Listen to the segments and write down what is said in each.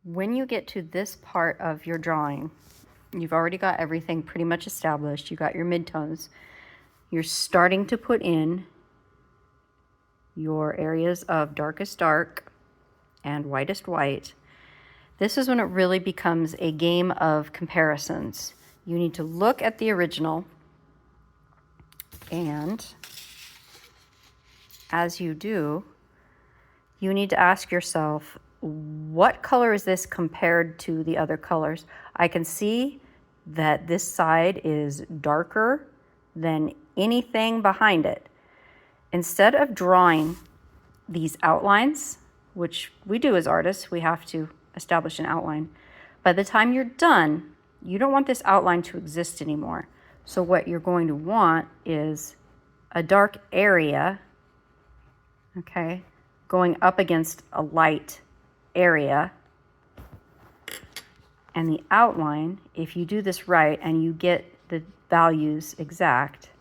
When you get to this part of your drawing, you've already got everything pretty much established. You got your midtones. You're starting to put in your areas of darkest dark and whitest white. This is when it really becomes a game of comparisons. You need to look at the original, and as you do, you need to ask yourself, what color is this compared to the other colors? I can see that this side is darker than anything behind it. Instead of drawing these outlines, which we do as artists, we have to establish an outline. By the time you're done, you don't want this outline to exist anymore. So what you're going to want is a dark area, okay, going up against a light area. And the outline, if you do this right and you get the values exact,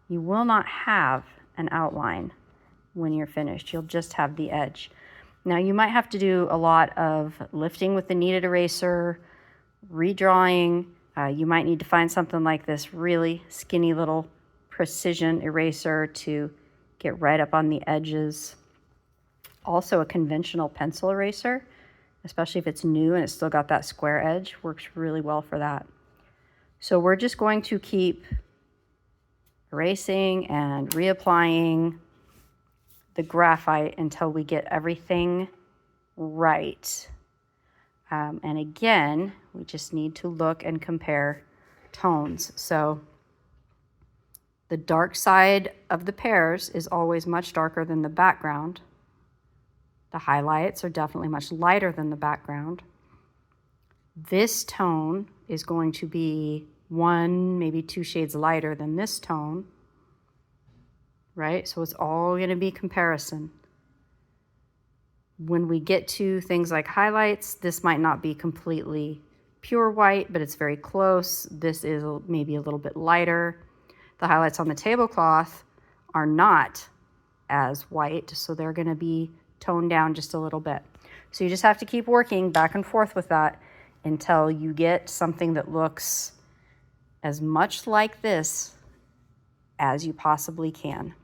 you will not have an outline when you're finished. You'll just have the edge. Now you might have to do a lot of lifting with the kneaded eraser, redrawing. You might need to find something like this really skinny little precision eraser to get right up on the edges. Also, a conventional pencil eraser, especially if it's new and it's still got that square edge, works really well for that. So we're just going to keep erasing and reapplying the graphite until we get everything right. And again, we just need to look and compare tones. So the dark side of the pears is always much darker than the background. The highlights are definitely much lighter than the background. This tone is going to be 1, maybe 2 shades lighter than this tone, right? So it's all going to be comparison. When we get to things like highlights, this might not be completely pure white, but it's very close. This is maybe a little bit lighter. The highlights on the tablecloth are not as white, so they're going to be toned down just a little bit. So you just have to keep working back and forth with that until you get something that looks as much like this as you possibly can.